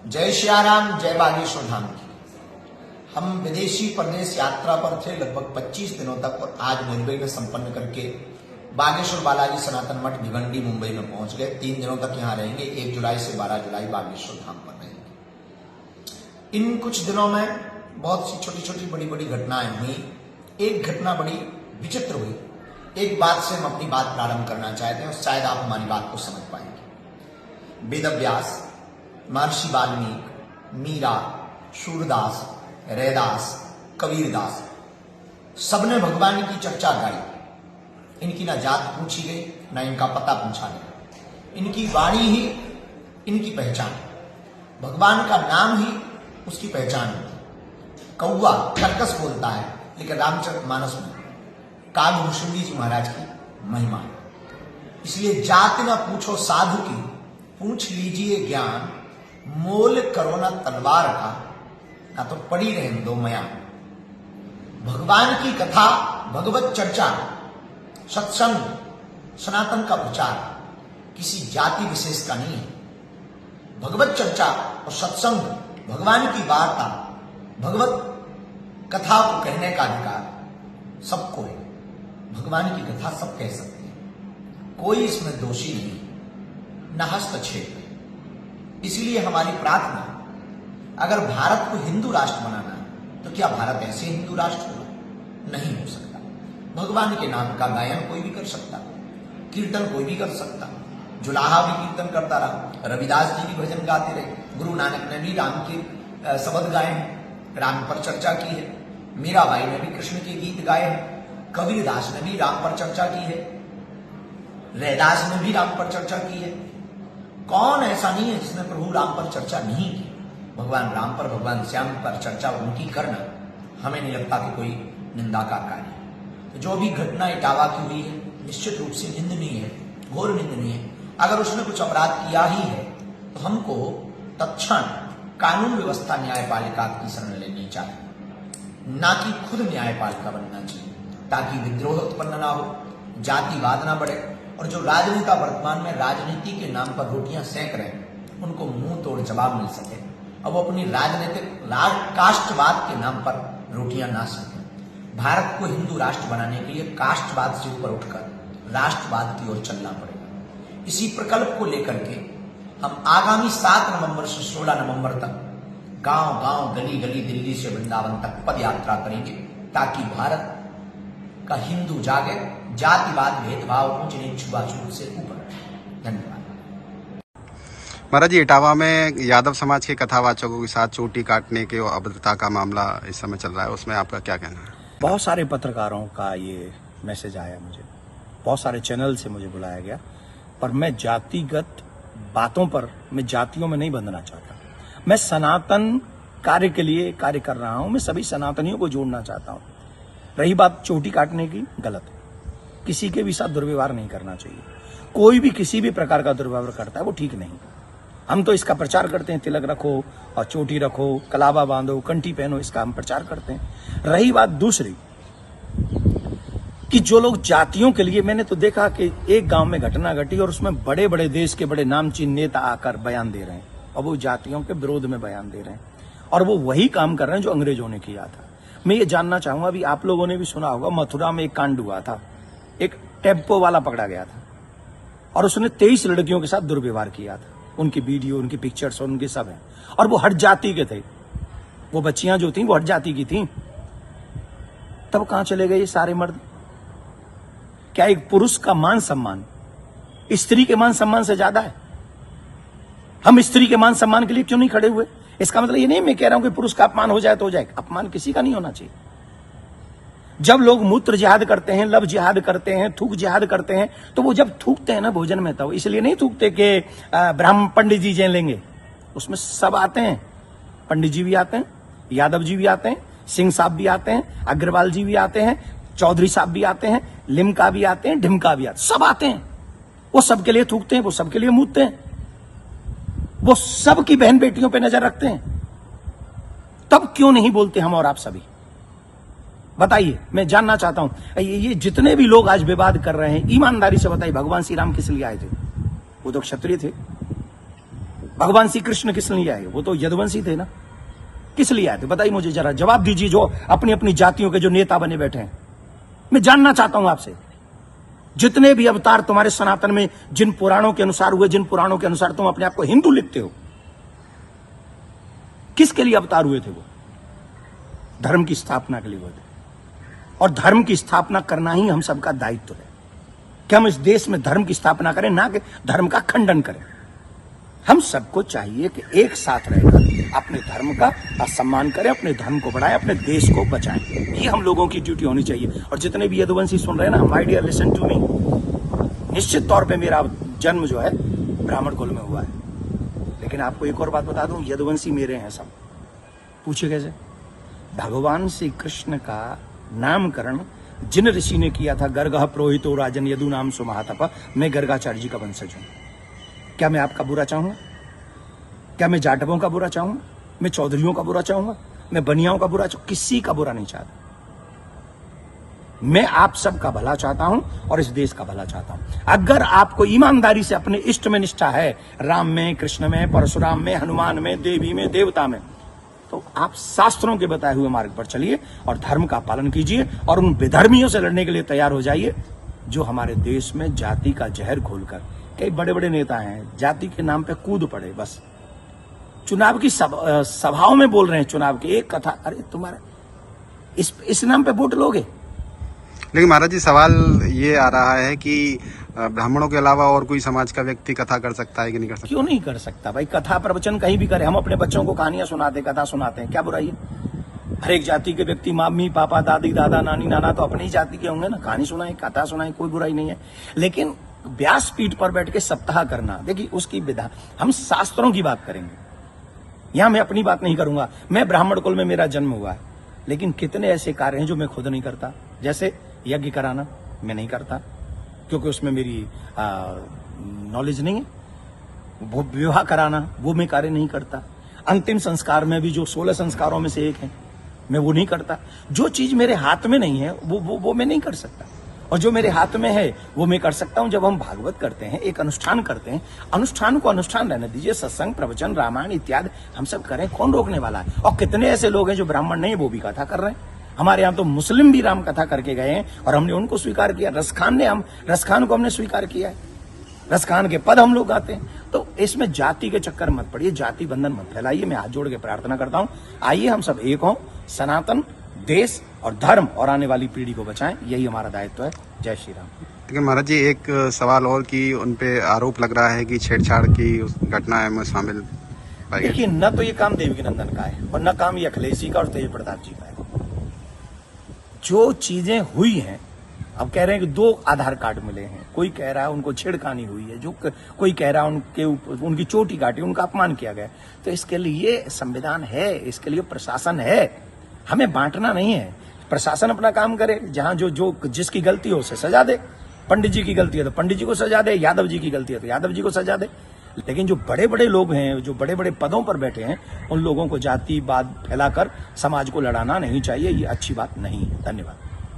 जय श्याराम, जय बागेश्वर धाम की। हम विदेशी प्रदेश यात्रा पर थे लगभग 25 दिनों तक और आज निर्विघ्न संपन्न करके बागेश्वर बालाजी सनातन मठ भिवंडी मुंबई में पहुंच गए। 3 दिनों तक यहाँ रहेंगे। 1 जुलाई से 12 जुलाई बागेश्वर धाम पर रहेंगे। इन कुछ दिनों में बहुत सी छोटी छोटी बड़ी बड़ी घटनाएं हुई। एक घटना बड़ी विचित्र हुई। एक बात से हम अपनी बात प्रारंभ करना चाहते हैं और शायद आप हमारी बात को समझ पाएंगे। वेदव्यास, महर्षि वाल्मीकि, मीरा, सूरदास, रैदास, कबीरदास सबने भगवान की चर्चा गाई। इनकी ना जात पूछी गई, ना इनका पता पूछा गया। इनकी वाणी ही इनकी पहचान, भगवान का नाम ही उसकी पहचान होती। कौवा कर्कश बोलता है, लेकिन रामचरितमानस में कागभूषुंडी जी महाराज की महिमा है। इसलिए जाति ना पूछो साधु की, पूछ लीजिए ज्ञान, मोल करो ना तलवार का, ना तो पड़ी रहे दो मया। भगवान की कथा, भगवत चर्चा, सत्संग, सनातन का प्रचार किसी जाति विशेष का नहीं है। भगवत चर्चा और सत्संग, भगवान की वार्ता, भगवत कथा को कहने का अधिकार सबको है। भगवान की कथा सब कह सकते हैं, कोई इसमें दोषी नहीं, न हस्तक्षेप है। इसलिए हमारी प्रार्थना, अगर भारत को हिंदू राष्ट्र बनाना है तो क्या भारत ऐसे हिंदू राष्ट्र होगा? नहीं हो सकता। भगवान के नाम का गायन कोई भी कर सकता, कीर्तन कोई भी कर सकता। जुलाहा भी कीर्तन करता रहा, रविदास जी भी भजन गाते रहे, गुरु नानक ने भी राम के शब्द गाए हैं, राम पर चर्चा की है, मीराबाई ने भी कृष्ण के गीत गाए हैं, कबीरदास ने भी राम पर चर्चा की है, रैदास ने भी राम पर चर्चा की है। कौन ऐसा नहीं है जिसने प्रभु राम पर चर्चा नहीं की? भगवान राम पर, भगवान श्याम पर चर्चा उनकी करना हमें नहीं लगता कि कोई निंदा का कार्य है। तो जो भी घटना इटावा की हुई है, निश्चित रूप से निंदनीय है, घोर निंदनीय है। अगर उसने कुछ अपराध किया ही है तो हमको तत्क्षण कानून व्यवस्था न्यायपालिका की शरण लेनी चाहिए, ना कि खुद न्यायपालिका बनना चाहिए, ताकि विद्रोह उत्पन्न ना हो, जातिवाद ना बढ़े। और जो राजनेता वर्तमान में राजनीति के नाम पर रोटियां सेंक रहे हैं, उनको मुंह तोड़ जवाब मिल सके। अब वो अपनी राजनीतिक कास्टवाद के नाम पर रोटियां ना सेंकें। भारत को हिंदू राष्ट्र बनाने के लिए कास्टवाद से ऊपर उठकर राष्ट्रवाद की ओर चलना पड़ेगा। इसी प्रकल्प को लेकर के हम आगामी 7 नवंबर से 16 नवंबर तक गांव गांव, गली गली, दिल्ली से वृंदावन तक पद यात्रा करेंगे, ताकि भारत का हिंदू जागे, जातिवाद, भेदभाव, ऊंच नीच, छुआछूत से ऊपर। धन्यवाद। महाराज जी, इटावा में यादव समाज के कथावाचकों के साथ चोटी काटने के अभद्रता का मामला इस समय चल रहा है, उसमें आपका क्या कहना है? बहुत सारे पत्रकारों का ये मैसेज आया मुझे, बहुत सारे चैनल से मुझे बुलाया गया, पर मैं जातिगत बातों पर, मैं जातियों में नहीं बंधना चाहता। मैं सनातन कार्य के लिए कार्य कर रहा हूं, मैं सभी सनातनियों को जोड़ना चाहता हूं। रही बात चोटी काटने की, गलत है। किसी के भी साथ दुर्व्यवहार नहीं करना चाहिए। कोई भी किसी भी प्रकार का दुर्व्यवहार करता है वो ठीक नहीं। हम तो इसका प्रचार करते हैं, तिलक रखो और चोटी रखो, कलावा बांधो, कंठी पहनो, इसका हम प्रचार करते हैं। रही बात दूसरी कि जो लोग जातियों के लिए, मैंने तो देखा कि एक गांव में घटना घटी और उसमें बड़े बड़े देश के बड़े नामचीन नेता आकर बयान दे रहे हैं और वो जातियों के विरोध में बयान दे रहे हैं, और वो वही काम कर रहे हैं जो अंग्रेजों ने किया था। मैं ये जानना चाहूंगा, अभी आप लोगों ने भी सुना होगा, मथुरा में एक कांड हुआ था, एक टेम्पो वाला पकड़ा गया था और उसने 23 लड़कियों के साथ दुर्व्यवहार किया था। उनकी वीडियो, उनकी पिक्चर्स और उनके सब हैं, और वो हट जाति के थे। वो बच्चियां जो थी वो हट जाति की थी। तब कहां चले गए ये सारे मर्द? क्या एक पुरुष का मान सम्मान स्त्री के मान सम्मान से ज्यादा है? हम स्त्री के मान सम्मान के लिए क्यों नहीं खड़े हुए? इसका मतलब ये नहीं मैं कह रहा हूं कि पुरुष का अपमान हो जाए तो हो जाए, अपमान किसी का नहीं होना चाहिए। जब लोग मूत्र जिहाद करते हैं, लब जिहाद करते हैं, थूक जिहाद करते हैं, तो वो जब थूकते हैं ना भोजन में, तो इसलिए नहीं थूकते कि ब्राह्मण पंडित जी जय लेंगे। उसमें सब आते हैं, पंडित जी भी आते हैं, यादव जी भी आते हैं, सिंह साहब भी आते हैं, अग्रवाल जी भी आते हैं, चौधरी साहब भी आते हैं, लिमका भी आते हैं, ढिमका भी आते हैं, सब आते हैं। वो सबके लिए थूकते हैं, वो सबके लिए मूतते हैं, वो सबकी बहन बेटियों पर नजर रखते हैं। तब क्यों नहीं बोलते हम और आप सभी? बताइए, मैं जानना चाहता हूं। ये जितने भी लोग आज विवाद कर रहे हैं, ईमानदारी से बताइए, भगवान श्री राम किस लिए आए थे? वो तो क्षत्रिय थे। भगवान श्री कृष्ण किस लिए आए? वो तो यदुवंशी थे ना, किस लिए आए थे बताइए मुझे जरा, जवाब दीजिए। जो अपनी अपनी जातियों के जो नेता बने बैठे हैं, मैं जानना चाहता हूं आपसे, जितने भी अवतार तुम्हारे सनातन में जिन पुराणों के अनुसार हुए, जिन पुराणों के अनुसार तुम अपने आप को हिंदू लिखते हो, किसके लिए अवतार हुए थे? वो धर्म की स्थापना के लिए हुए थे, और धर्म की स्थापना करना ही हम सबका दायित्व है कि हम इस देश में धर्म की स्थापना करें, ना कि धर्म का खंडन करें। हम सबको चाहिए कि एक साथ रहकर अपने धर्म का सम्मान करें, अपने धर्म को बढ़ाएं, अपने देश को बचाएं। ये हम लोगों की ड्यूटी होनी चाहिए। और जितने भी यदुवंशी सुन रहे हैं ना, my dear listen to me, निश्चित तौर पे मेरा जन्म जो है ब्राह्मण कुल में हुआ है, लेकिन आपको एक और बात बता दूं, यदुवंशी मेरे हैं सब। पूछिए कैसे? भगवान श्री कृष्ण का नामकरण जिन ऋषि ने किया था, गर्गः पुरोहितो राजन यदु नाम सुमहातप, मैं गर्गाचार्य जी का वंशज हूं। क्या मैं आपका बुरा चाहूंगा? क्या मैं जाटवों का बुरा चाहूंगा? मैं चौधरियों का बुरा चाहूंगा? मैं बनियाओं का बुरा चाहूंगा? किसी का बुरा नहीं चाहता। मैं आप सबका भला चाहता हूं और इस देश का भला चाहता हूं। अगर आपको ईमानदारी से अपने इष्ट में निष्ठा है, राम में, कृष्ण में, परशुराम में, हनुमान में, देवी में, देवता में, तो आप शास्त्रों के बताए हुए मार्ग पर चलिए और धर्म का पालन कीजिए और उन विधर्मियों से लड़ने के लिए तैयार हो जाइए जो हमारे देश में जाति का जहर घोलकर, कई बड़े बड़े नेता हैं जाति के नाम पे कूद पड़े, बस चुनाव की सभाओं में बोल रहे हैं, चुनाव की एक कथा, अरे तुम्हारा इस नाम पे वोट लोगे? लेकिन महाराज जी, सवाल ये आ रहा है कि ब्राह्मणों के अलावा और कोई समाज का व्यक्ति कथा कर सकता है कि नहीं कर सकता? क्यों नहीं कर सकता भाई? कथा प्रवचन कहीं भी करे। हम अपने बच्चों को कहानियां सुनाते, कथा सुनाते हैं, क्या बुराई है? हर एक जाति के व्यक्ति, मम्मी पापा, दादी दादा, नानी नाना तो अपनी ही जाति के होंगे ना, कहानी सुनाए, कथा सुनाए, कोई बुराई नहीं है। लेकिन व्यासपीठ पर बैठ के सप्ताह करना, देखिए उसकी विधा, हम शास्त्रों की बात करेंगे, यहां मैं अपनी बात नहीं करूंगा। मैं ब्राह्मण कुल में मेरा जन्म हुआ है, लेकिन कितने ऐसे कार्य हैं जो मैं खुद नहीं करता। जैसे यज्ञ कराना मैं नहीं करता, क्योंकि उसमें मेरी नॉलेज नहीं है। वो विवाह कराना वो मैं कार्य नहीं करता। अंतिम संस्कार में भी जो 16 संस्कारों में से एक है, मैं वो नहीं करता। जो चीज मेरे हाथ में नहीं है वो मैं नहीं कर सकता, और जो मेरे हाथ में है वो मैं कर सकता हूं। जब हम भागवत करते हैं, एक अनुष्ठान करते हैं, अनुष्ठान को अनुष्ठान रहने दीजिए। सत्संग, प्रवचन, रामायण इत्यादि हम सब करें, कौन रोकने वाला है? और कितने ऐसे लोग हैं जो ब्राह्मण नहीं, वो भी कथा कर रहे हैं। हमारे यहाँ तो मुस्लिम भी राम कथा करके गए हैं और हमने उनको स्वीकार किया। रसखान को हमने स्वीकार किया है, रसखान के पद हम लोग गाते हैं। तो इसमें जाति के चक्कर मत पड़िए, जाति बंधन मत फैलाइए। मैं हाथ जोड़ के प्रार्थना करता हूं, आइए हम सब एक हों, सनातन देश और धर्म और आने वाली पीढ़ी को बचाएं, यही हमारा दायित्व है। जय श्री राम। लेकिन महाराज जी, एक सवाल और कि उनपे आरोप लग रहा है कि छेड़छाड़ की उस घटना में शामिल। देखिए, न तो ये काम देवकी नंदन का है और न काम ये अखिलेश जी का और तेज प्रताप जी का है। जो चीजें हुई हैं, अब कह रहे हैं कि 2 आधार कार्ड मिले हैं, कोई कह रहा है उनको छेड़खानी हुई है, जो कोई कह रहा है उनकी चोटी काटी, उनका अपमान किया गया। तो इसके लिए संविधान है, इसके लिए प्रशासन है, हमें बांटना नहीं है। प्रशासन अपना काम करे, जहां जो जिसकी गलती हो उसे सजा दे। पंडित जी की गलती है तो पंडित जी को सजा दे, यादव जी की गलती है तो यादव जी को सजा दे। लेकिन जो बड़े बड़े लोग हैं, जो बड़े बड़े पदों पर बैठे हैं, उन लोगों को जातिवाद फैलाकर समाज को लड़ाना नहीं चाहिए। ये अच्छी बात नहीं है। धन्यवाद।